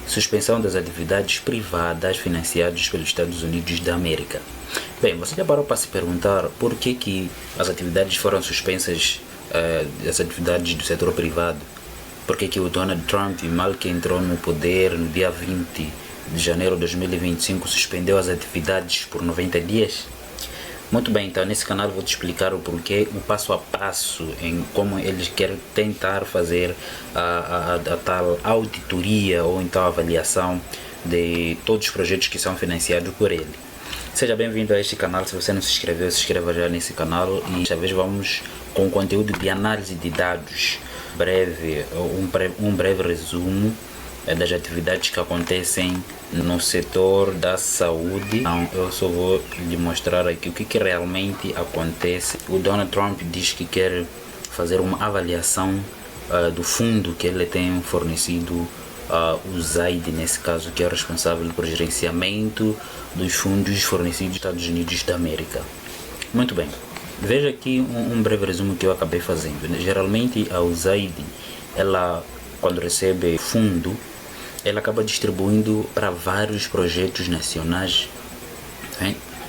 Suspensão das atividades privadas financiadas pelos Estados Unidos da América. Bem, você já parou para se perguntar por que as atividades foram suspensas, as atividades do setor privado? Por que o Donald Trump, mal que entrou no poder no dia 20 de janeiro de 2025, suspendeu as atividades por 90 dias? Muito bem, então nesse canal vou te explicar o porquê, o passo a passo em como eles querem tentar fazer a tal auditoria ou então avaliação de todos os projetos que são financiados por ele. Seja bem-vindo a este canal. Se você não se inscreveu, se inscreva já nesse canal, e desta vez vamos com conteúdo de análise de dados, um breve resumo das atividades que acontecem no setor da saúde. Então, eu só vou lhe mostrar aqui o que realmente acontece. O Donald Trump diz que quer fazer uma avaliação do fundo que ele tem fornecido o USAID, nesse caso, que é responsável por gerenciamento dos fundos fornecidos dos Estados Unidos da América. Muito bem, veja aqui um breve resumo que eu acabei fazendo. Geralmente a USAID, ela, quando recebe fundo, ela acaba distribuindo para vários projetos nacionais,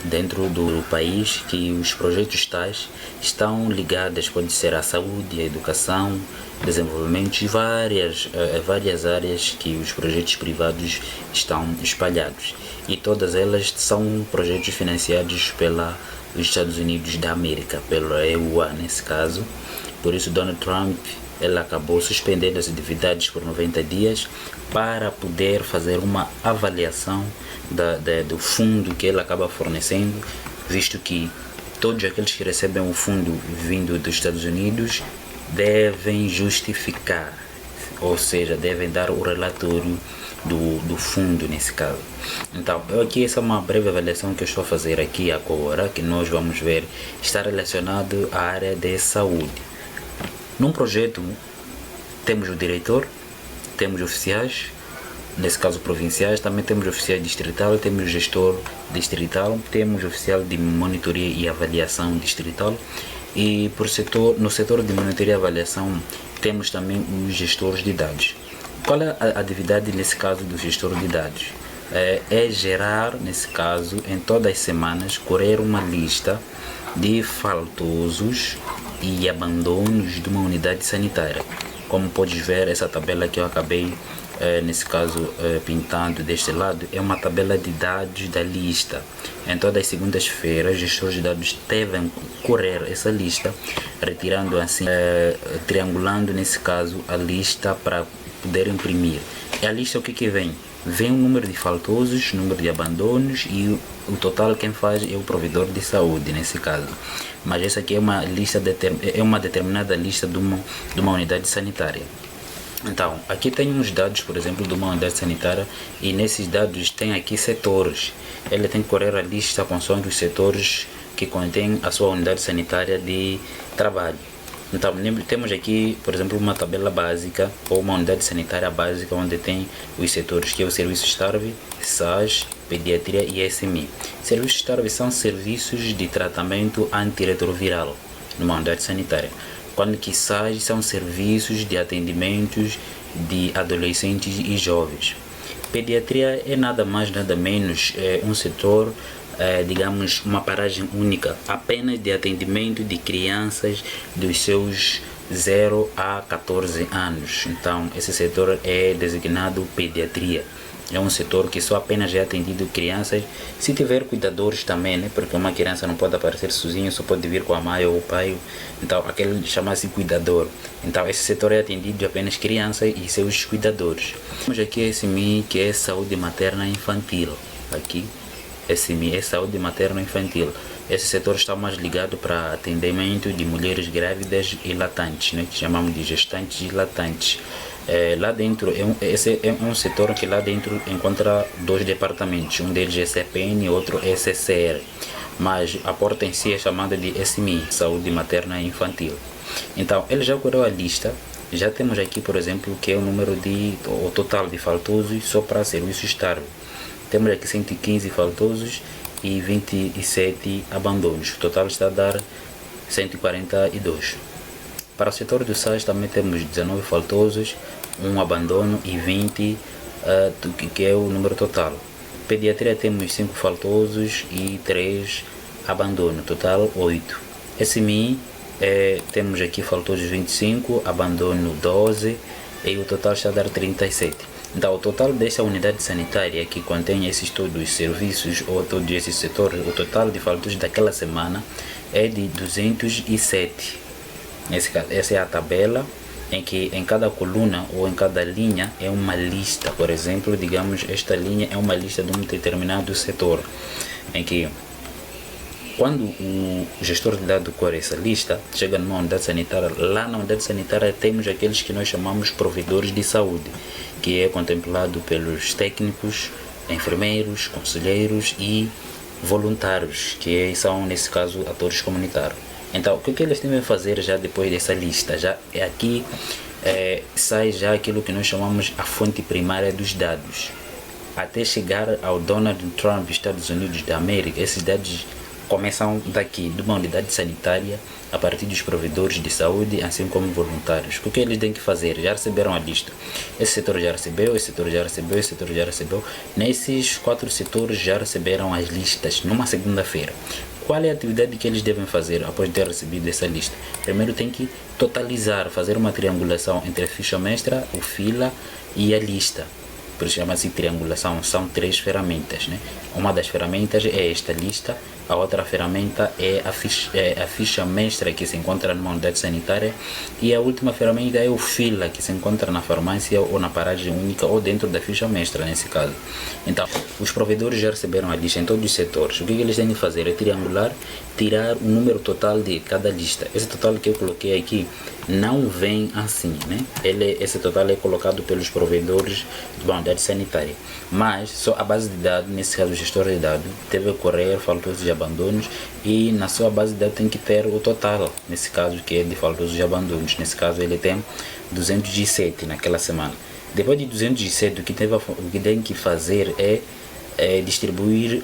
dentro do país, que os projetos tais estão ligados, pode ser à saúde, à educação, desenvolvimento e várias áreas que os projetos privados estão espalhados, e todas elas são projetos financiados pelos Estados Unidos da América, pela EUA nesse caso. Por isso Donald Trump, ele acabou suspendendo as atividades por 90 dias para poder fazer uma avaliação do fundo que ele acaba fornecendo, visto que todos aqueles que recebem o fundo vindo dos Estados Unidos devem justificar, ou seja, devem dar o relatório do fundo nesse caso. Então, aqui essa é uma breve avaliação que eu estou a fazer aqui agora, que nós vamos ver, está relacionado à área de saúde. Num projeto temos o diretor, temos oficiais, nesse caso provinciais, também temos oficial distrital, temos o gestor distrital, temos oficial de monitoria e avaliação distrital, e no setor de monitoria e avaliação temos também os gestores de dados. Qual é a atividade nesse caso do gestor de dados? É gerar, nesse caso, em todas as semanas, correr uma lista de faltosos e abandonos de uma unidade sanitária. Como podes ver, essa tabela que eu acabei nesse caso pintando deste lado é uma tabela de dados da lista. Em todas as segundas-feiras, gestores de dados devem correr essa lista, retirando assim, triangulando nesse caso a lista para poder imprimir. E a lista, o que vem? Vem o número de faltosos, número de abandonos, e o total quem faz é o provedor de saúde nesse caso. Mas essa aqui é uma lista uma determinada lista de uma unidade sanitária. Então, aqui tem uns dados, por exemplo, de uma unidade sanitária, e nesses dados tem aqui setores. Ele tem que correr a lista consoante os setores que contém a sua unidade sanitária de trabalho. Então, temos aqui, por exemplo, uma tabela básica ou uma unidade sanitária básica onde tem os setores, que é o serviço STARV, SAS, pediatria e SMI. Serviços STARV são serviços de tratamento antirretroviral numa unidade sanitária, quando que SAS são serviços de atendimentos de adolescentes e jovens. Pediatria é nada mais nada menos um setor, digamos, uma paragem única, apenas de atendimento de crianças dos seus 0 a 14 anos. Então, esse setor é designado pediatria. É um setor que só apenas é atendido crianças, se tiver cuidadores também, né? Porque uma criança não pode aparecer sozinha, só pode vir com a mãe ou o pai. Então, aquele chama-se cuidador. Então, esse setor é atendido apenas crianças e seus cuidadores. Temos aqui SMI, que é saúde materna e infantil. Aqui, SMI é saúde materna e infantil. Esse setor está mais ligado para atendimento de mulheres grávidas e latantes, né? Que chamamos de gestantes e latantes. Lá dentro, esse é um setor que lá dentro encontra dois departamentos, um deles é CPN e outro é CCR, mas a porta em si é chamada de SMI, Saúde Materna e Infantil. Então, ele já correu a lista, já temos aqui, por exemplo, que é o total de faltosos só para serviços STARV. Temos aqui 115 faltosos e 27 abandonos, o total está a dar 142. Para o setor do SAS também temos 19 faltosos, um abandono e 20 que é o número total. Pediatria temos 5 faltosos e 3 abandono, total 8. SMI temos aqui faltosos 25, abandono 12 e o total está a dar 37. Então o total desta unidade sanitária que contém esses todos os serviços ou todos esses setores, o total de faltosos daquela semana é de 207. Nesse caso, essa é a tabela em que em cada coluna ou em cada linha é uma lista. Por exemplo, digamos, esta linha é uma lista de um determinado setor, em que quando o gestor de dados colhe essa lista, chega numa unidade sanitária, lá na unidade sanitária temos aqueles que nós chamamos provedores de saúde, que é contemplado pelos técnicos, enfermeiros, conselheiros e voluntários, que são, nesse caso, atores comunitários. Então, o que eles devem fazer já depois dessa lista? Já é aqui sai já aquilo que nós chamamos a fonte primária dos dados. Até chegar ao Donald Trump, Estados Unidos da América, esses dados começam daqui, de uma unidade sanitária, a partir dos provedores de saúde, assim como voluntários. O que eles têm que fazer? Já receberam a lista. Esse setor já recebeu, esse setor já recebeu, esse setor já recebeu. Nesses 4 setores já receberam as listas numa segunda-feira. Qual é a atividade que eles devem fazer após ter recebido essa lista? Primeiro tem que totalizar, fazer uma triangulação entre a ficha mestra, o fila e a lista. Por isso chama-se triangulação, são 3 ferramentas, né? Uma das ferramentas é esta lista, a outra ferramenta é a ficha mestra que se encontra numa unidade sanitária e a última ferramenta é o fila que se encontra na farmácia ou na paragem única ou dentro da ficha mestra nesse caso. Então, os provedores já receberam a lista em todos os setores. O que eles têm que fazer é triangular, tirar o número total de cada lista. Esse total que eu coloquei aqui não vem assim, né? Esse total é colocado pelos provedores de uma unidade sanitária, mas só a base de dados, nesse caso o gestor de dados, deve correr faltosos e abandonos e na sua base de dados tem que ter o total, nesse caso que é de faltosos e abandonos. Nesse caso ele tem 207 naquela semana. Depois de 207, o que tem que fazer é distribuir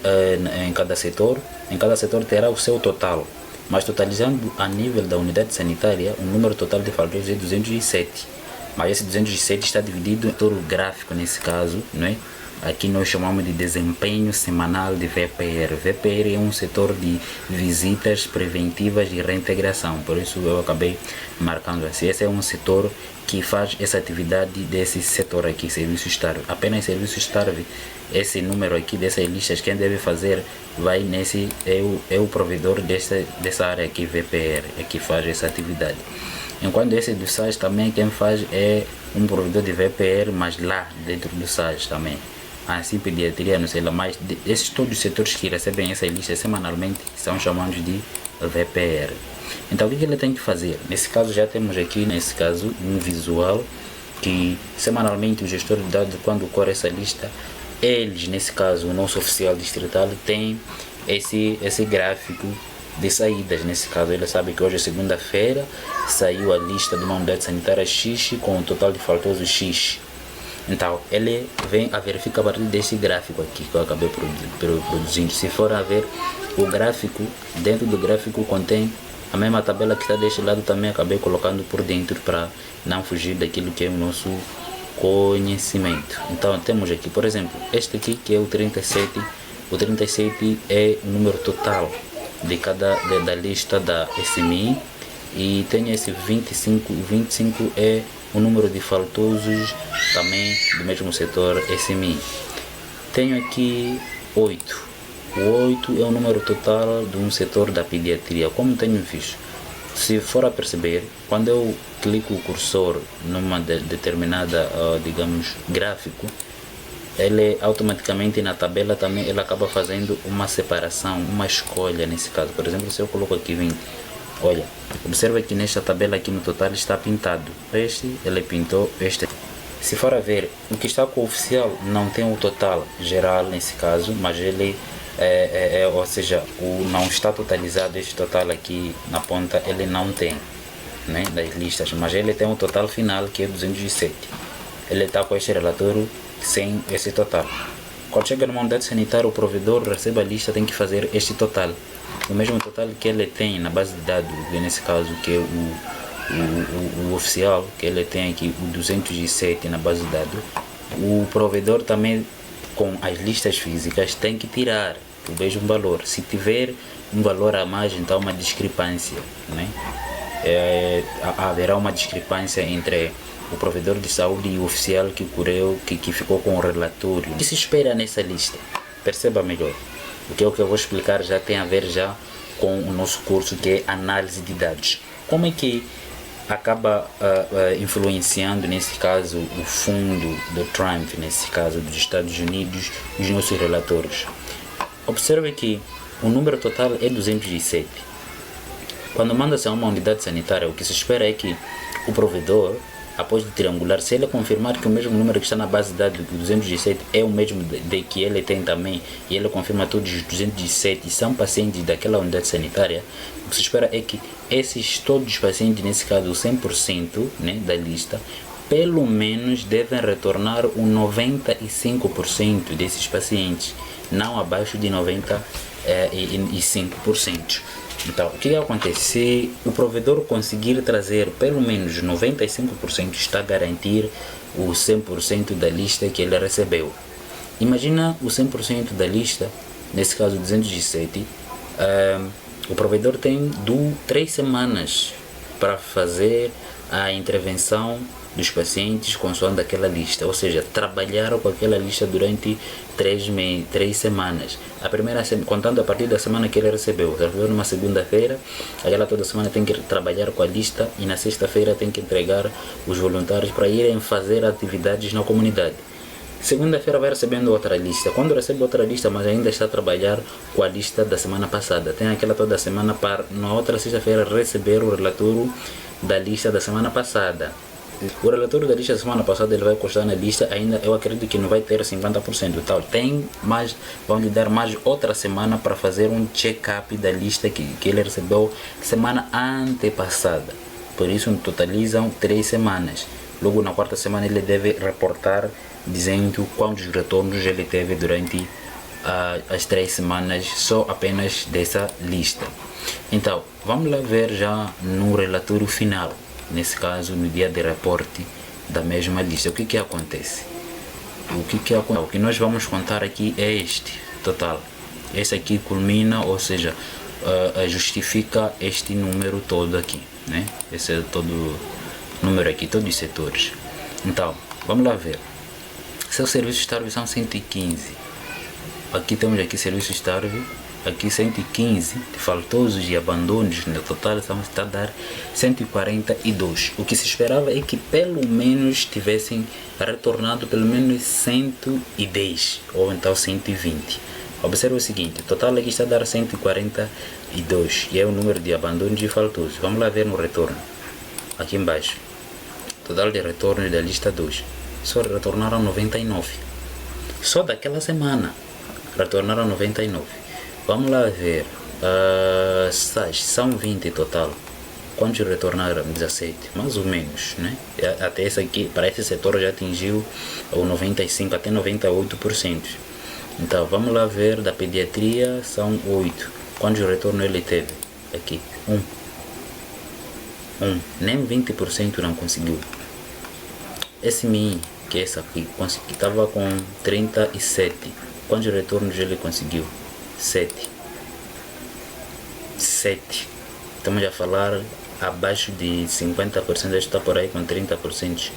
em cada setor. Em cada setor terá o seu total, mas totalizando a nível da unidade sanitária, o número total de faltosos é 207. Mas esse 207 está dividido em todo o gráfico, nesse caso, não é? Aqui nós chamamos de desempenho semanal de VPR. VPR é um setor de visitas preventivas e reintegração, por isso eu acabei marcando assim. Esse é um setor que faz essa atividade desse setor aqui, serviço STARV. Apenas serviço STARV, esse número aqui dessas listas, quem deve fazer vai nesse, é o provedor dessa área aqui, VPR, é que faz essa atividade. Enquanto esse do SAS também quem faz é um provedor de VPR, mas lá dentro do SAS também. Assim, pediatria, não sei lá, mas esses todos os setores que recebem essa lista semanalmente são chamados de VPR. Então o que ele tem que fazer? Nesse caso já temos aqui, nesse caso, um visual que semanalmente o gestor de dados, quando corre essa lista, eles, nesse caso o nosso oficial distrital, tem esse gráfico de saídas. Nesse caso ele sabe que hoje é segunda-feira, saiu a lista de uma unidade sanitária X com o total de faltosos X. Então ele vem a verificar a partir desse gráfico aqui que eu acabei produzindo. Se for a ver o gráfico, dentro do gráfico contém a mesma tabela que está deste lado, também acabei colocando por dentro para não fugir daquilo que é o nosso conhecimento. Então temos aqui, por exemplo, este aqui que é o 37. O 37 é o número total de da lista da SMI, e tem esse 25. O 25 é o número de faltosos também do mesmo setor SMI. Tenho aqui 8. O 8 é o número total de um setor da pediatria. Como tenho visto, se for a perceber, quando eu clico o cursor numa determinada, digamos, gráfico, ele automaticamente na tabela também ele acaba fazendo uma separação, uma escolha nesse caso. Por exemplo, se eu coloco aqui 20, olha, observa que nesta tabela aqui no total está pintado este, ele pintou este. Se for a ver, o que está com o oficial não tem o total geral nesse caso, mas ele ou seja, não está totalizado este total aqui na ponta, ele não tem, né, das listas, mas ele tem um total final que é 207. Ele está com este relatório sem esse total. Quando chega numa unidade sanitária, o provedor recebe a lista, tem que fazer este total, o mesmo total que ele tem na base de dados, nesse caso que é o oficial, que ele tem aqui o 207 na base de dados. o provedor também, com as listas físicas, tem que tirar o mesmo valor. Se tiver um valor a mais, então uma discrepância, né? Haverá uma discrepância entre o provedor de saúde e o oficial que ocorreu, que ficou com o relatório. O que se espera nessa lista? Perceba melhor. O que eu vou explicar já tem a ver já com o nosso curso, que é análise de dados. Como é que acaba influenciando, nesse caso, o fundo do Trump, nesse caso dos Estados Unidos, os nossos relatórios? Observe que o número total é 207. Quando manda-se a uma unidade sanitária, o que se espera é que o provedor, após de triangular, se ele confirmar que o mesmo número que está na base de dados do 207 é o mesmo de que ele tem também, e ele confirma todos os 207 são pacientes daquela unidade sanitária, o que se espera é que todos os pacientes, nesse caso 100%, né, da lista, pelo menos devem retornar o 95% desses pacientes, não abaixo de 95%. Então, o que acontece? Se o provedor conseguir trazer pelo menos 95%, está a garantir o 100% da lista que ele recebeu. Imagina o 100% da lista, nesse caso 207, o provedor tem 3 semanas para fazer a intervenção dos pacientes consoante aquela lista, ou seja, trabalhar com aquela lista durante 3 semanas. A primeira, contando a partir da semana que ele recebeu numa segunda-feira, aquela toda semana tem que trabalhar com a lista, e na sexta-feira tem que entregar os voluntários para irem fazer atividades na comunidade. Segunda-feira vai recebendo outra lista. Quando recebe outra lista, mas ainda está a trabalhar com a lista da semana passada, tem aquela toda semana para na outra sexta-feira receber o relatório da lista da semana passada. O relatório da lista da semana passada ele vai constar na lista, ainda eu acredito que não vai ter 50%. Tal. Tem mais, vão lhe dar mais outra semana para fazer um check-up da lista que ele recebeu semana antepassada. Por isso totalizam 3 semanas. Logo na quarta semana ele deve reportar dizendo quantos retornos ele teve durante as 3 semanas, só apenas dessa lista. Então, vamos lá ver já no relatório final. Nesse caso, no dia de reporte da mesma lista, o que acontece? O que nós vamos contar aqui é este total. Esse aqui culmina, ou seja, justifica este número todo aqui, né? Esse é todo número aqui, todos os setores. Então, vamos lá ver. Seus serviços de estarve são 115. Aqui temos aqui serviços de estarve. Aqui 115 faltosos e abandonos, no total estamos a dar 142. O que se esperava é que pelo menos tivessem retornado pelo menos 110 ou então 120. Observe o seguinte, o total aqui está a dar 142 e é o número de abandonos e faltosos. Vamos lá ver no retorno. Aqui embaixo, total de retornos da lista 2, só retornaram 99. Só daquela semana retornaram 99. Vamos lá ver, são 20 total. Quantos retornaram? 17, mais ou menos, né? Até esse aqui, para esse setor já atingiu o 95% até 98%. Então vamos lá ver, da pediatria são 8. Quantos retornos ele teve? Aqui, 1. Nem 20% não conseguiu. Esse MI, que é esse aqui, estava com 37. Quantos retornos ele conseguiu? 7. Estamos a falar abaixo de 50%, está por aí com 30%.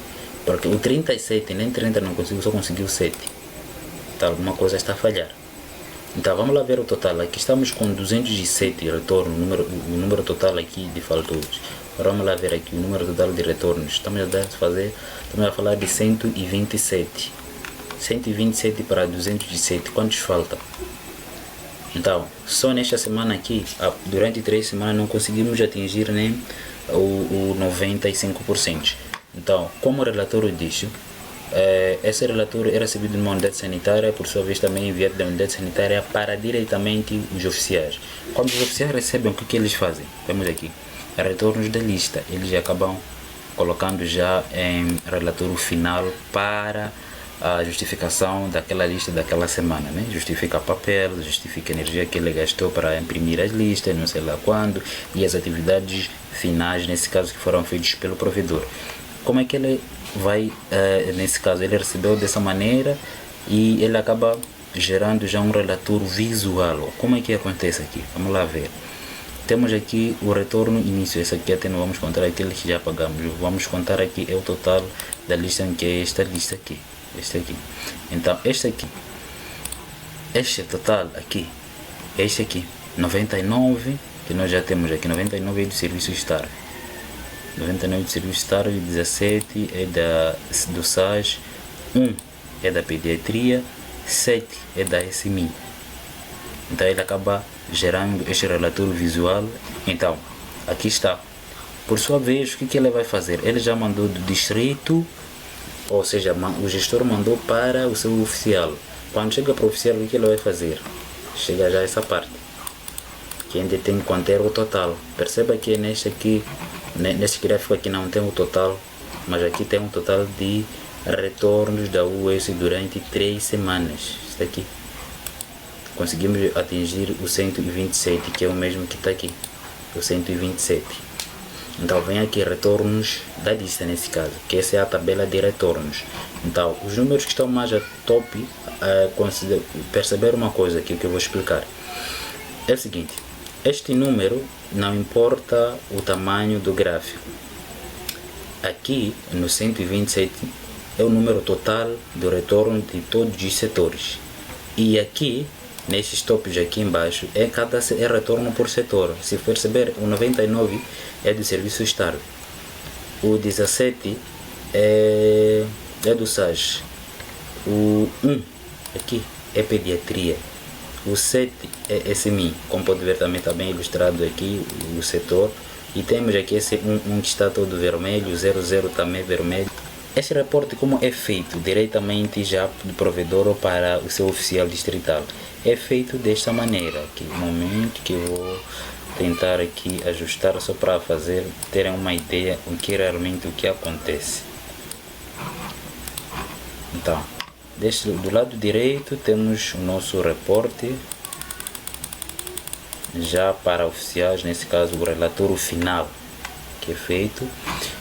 Porque o 37, nem 30 não conseguiu, só conseguiu 7. Então alguma coisa está a falhar. Então vamos lá ver o total. Aqui estamos com 207 retornos, o número total aqui de faltosos. Agora vamos lá ver aqui o número total de retornos. Estamos a falar de 127. 127 para 207. Quantos faltam? Então, só nesta semana aqui, durante 3 semanas, não conseguimos atingir nem o 95%. Então, como o relatório diz, esse relatório é recebido numa unidade sanitária, por sua vez também enviado da unidade sanitária para diretamente os oficiais. Quando os oficiais recebem, o que eles fazem? Vemos aqui, retornos da lista. Eles acabam colocando já em relatório final para a justificação daquela lista daquela semana, né? Justifica papel, justifica a energia que ele gastou para imprimir as listas, não sei lá quando, e as atividades finais, nesse caso, que foram feitas pelo provedor. Como é que ele vai, nesse caso, ele recebeu dessa maneira e ele acaba gerando já um relatório visual. Como é que acontece aqui? Vamos lá ver. Temos aqui o retorno início. Esse aqui até não vamos contar aqueles que já pagamos. Vamos contar aqui é o total da lista, que é esta lista aqui. Este aqui. Então, este total aqui, este aqui, 99, que nós já temos aqui, 99 é do serviço estável. 99 do serviço estável, 17 é do SAS, 1 é da pediatria, 7 é da SMI. Então ele acaba gerando este relatório visual. Então, aqui está. Por sua vez, o que ele vai fazer? Ele já mandou do distrito, ou seja, o gestor mandou para o seu oficial. Quando chega para o oficial, o que ele vai fazer? Chega já essa parte, que ainda tem que conter o total. Perceba que neste gráfico aqui não tem o total, mas aqui tem um total de retornos da US durante 3 semanas. Está aqui. Conseguimos atingir o 127, que é o mesmo que está aqui, o 127. Então vem aqui retornos da lista nesse caso, que essa é a tabela de retornos. Então os números que estão mais a top, perceber uma coisa aqui que eu vou explicar. É o seguinte, este número não importa o tamanho do gráfico. Aqui no 127 é o número total do retorno de todos os setores. E aqui, nesses tops aqui embaixo, é retorno por setor. Se perceber, o 99 é do serviço estável. O 17 é do SAS. O 1 aqui é pediatria. O 7 é SMI. Como pode ver, também está bem ilustrado aqui o setor. E temos aqui esse 1 que está todo vermelho, o 00 também vermelho. Este reporte, como é feito diretamente já do provedor para o seu oficial distrital, é feito desta maneira aqui. Um momento que eu vou tentar aqui ajustar só para terem uma ideia do que realmente acontece. Então, do lado direito temos o nosso reporte já para oficiais, nesse caso o relatório final que é feito,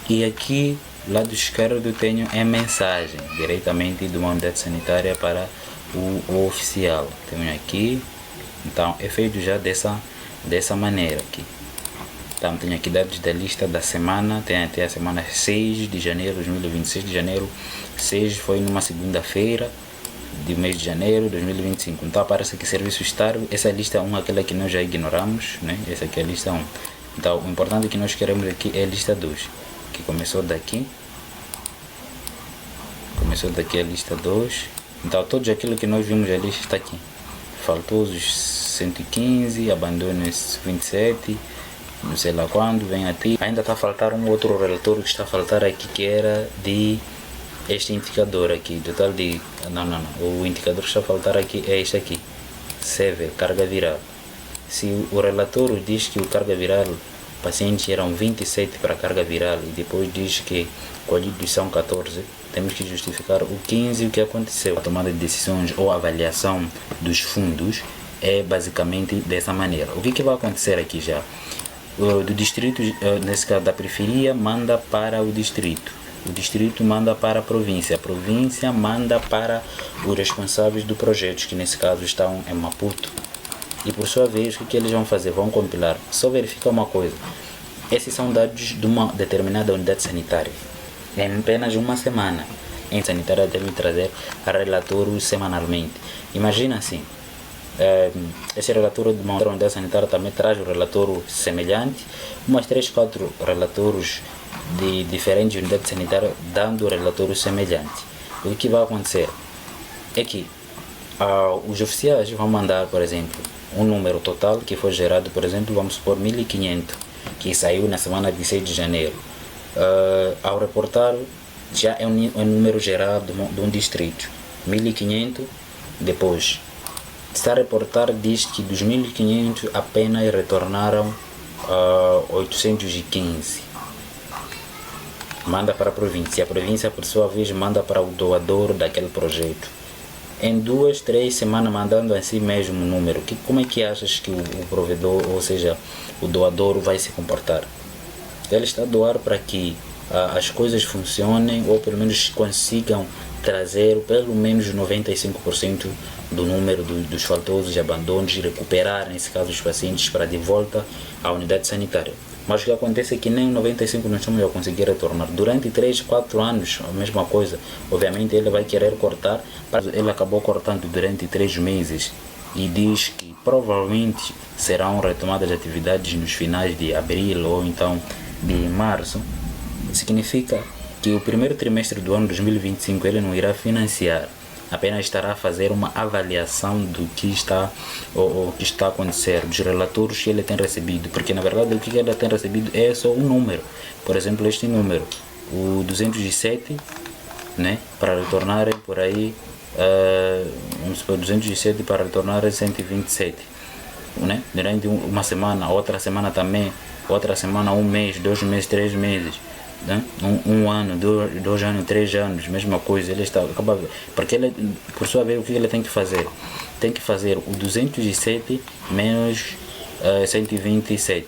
e aqui lado esquerdo tenho a mensagem diretamente de uma unidade sanitária para o oficial. Tenho aqui, então é feito já dessa maneira aqui. Então tenho aqui dados da lista da semana, tem até a semana 6 de janeiro de 2026, de janeiro 6 foi numa segunda-feira do mês de janeiro de 2025. Então aparece aqui serviço estável, essa é a lista 1, aquela que nós já ignoramos, né? Essa aqui é a lista 1. Então o importante que nós queremos aqui é a lista 2, que começou daqui a lista 2. Então tudo aquilo que nós vimos ali está aqui. Faltou os 115, abandono esse 27, não sei lá quando, vem aqui. Ainda está a faltar um outro relatório que está a faltar aqui, que era de este indicador aqui, total de... Não, o indicador que está a faltar aqui é este aqui, CV, carga viral. Se o relatório diz que o carga viral, pacientes eram 27 para carga viral e depois diz que colhidos são 14, temos que justificar o 15 o que aconteceu. A tomada de decisões ou avaliação dos fundos é basicamente dessa maneira. O que vai acontecer aqui já? Do distrito, nesse caso da periferia, manda para o distrito manda para a província manda para os responsáveis do projeto, que nesse caso estão em Maputo. E por sua vez, o que eles vão fazer? Vão compilar. Só verificar uma coisa: esses são dados de uma determinada unidade sanitária. Em apenas uma semana, a sanitária deve trazer relatórios semanalmente. Imagina assim, esse relatório de uma unidade sanitária também traz um relatório semelhante, umas 3, 4 relatórios de diferentes unidades sanitárias dando relatórios semelhantes. O que vai acontecer é que os oficiais vão mandar, por exemplo, um número total que foi gerado, por exemplo, vamos supor 1500, que saiu na semana de 6 de janeiro. Ao reportar, já é um número gerado de um distrito, 1500. Depois está a reportar, diz que dos 1500 apenas retornaram 815. Manda para a província por sua vez manda para o doador daquele projeto. Em 2, 3 semanas mandando assim mesmo o número. Como é que achas que o provedor, ou seja, o doador vai se comportar? Ele está a doar para que as coisas funcionem ou pelo menos consigam trazer pelo menos 95% do número dos faltosos e abandonos e recuperar, nesse caso, os pacientes para de volta à unidade sanitária. Mas o que acontece é que nem 95 não estamos a conseguir retornar. Durante 3, 4 anos, a mesma coisa. Obviamente ele vai querer cortar, ele acabou cortando durante 3 meses e diz que provavelmente serão retomadas atividades nos finais de abril ou então de março. Significa que o primeiro trimestre do ano 2025 ele não irá financiar, apenas estará a fazer uma avaliação do que está ou que está a acontecer, dos relatórios que ele tem recebido, porque na verdade o que ele tem recebido é só um número. Por exemplo, este número, o 207, né, para retornarem por aí, vamos supor, 207 para retornarem 127, né, durante uma semana, outra semana também, outra semana, um mês, 2 meses, 3 meses, né? Um ano, 2 anos, 3 anos, mesma coisa. Ele está porque ele, por sua vez, o que ele tem que fazer? Tem que fazer o 207 menos 127.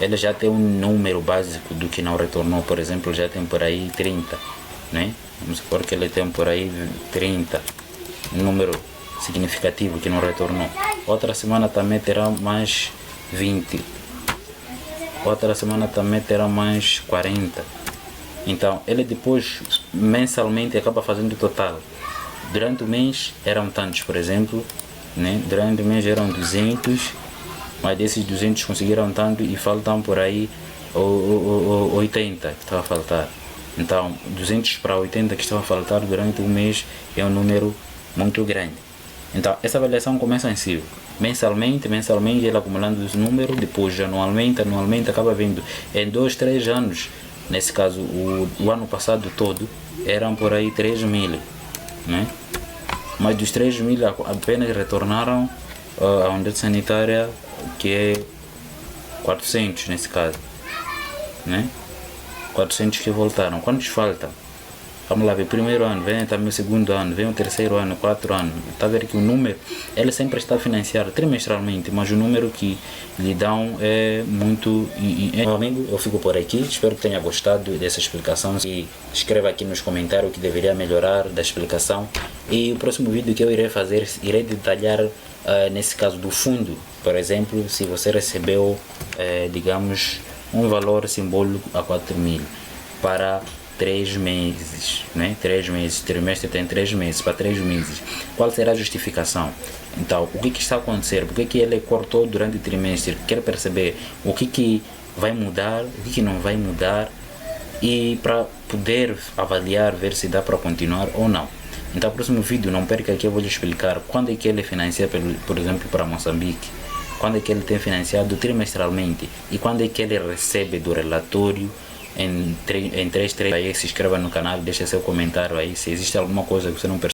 Ele já tem um número básico do que não retornou. Por exemplo, já tem por aí 30, né? Vamos supor que ele tem por aí 30, um número significativo que não retornou. Outra semana também terá mais 20. Outra semana também terá mais 40. Então, ele depois, mensalmente, acaba fazendo o total. Durante o mês eram tantos, por exemplo, né? Durante o mês eram 200, mas desses 200 conseguiram tanto e faltam por aí 80 que estava a faltar. Então, 200 para 80 que estava a faltar durante o mês é um número muito grande. Então, essa avaliação começa assim, mensalmente, ele acumulando os números, depois anualmente, acaba vindo em 2, 3 anos. Nesse caso, o ano passado todo, eram por aí 3 mil, né? Mas dos 3 mil apenas retornaram à unidade sanitária, que é 400 nesse caso, né? 400 que voltaram. Quantos faltam? Vamos lá ver, primeiro ano, vem também o segundo ano, vem o terceiro ano, 4 anos. Está a ver que o número, ele sempre está financiado trimestralmente, mas o número que lhe dão é muito... Meu amigo, eu fico por aqui, espero que tenha gostado dessa explicação. E escreva aqui nos comentários o que deveria melhorar da explicação. E o próximo vídeo que eu irei fazer, irei detalhar, nesse caso do fundo, por exemplo, se você recebeu, digamos, um valor simbólico a 4 mil para 3 meses, né? 3 meses, trimestre tem 3 meses, para 3 meses. Qual será a justificação? Então, o que está a acontecer? Por que ele cortou durante o trimestre? Quer perceber o que vai mudar, o que não vai mudar, e para poder avaliar, ver se dá para continuar ou não. Então, no próximo vídeo, não perca que eu vou lhe explicar quando é que ele financia, por exemplo, para Moçambique, quando é que ele tem financiado trimestralmente e quando é que ele recebe do relatório em 3. Aí se inscreva no canal, deixa seu comentário aí se existe alguma coisa que você não percebeu.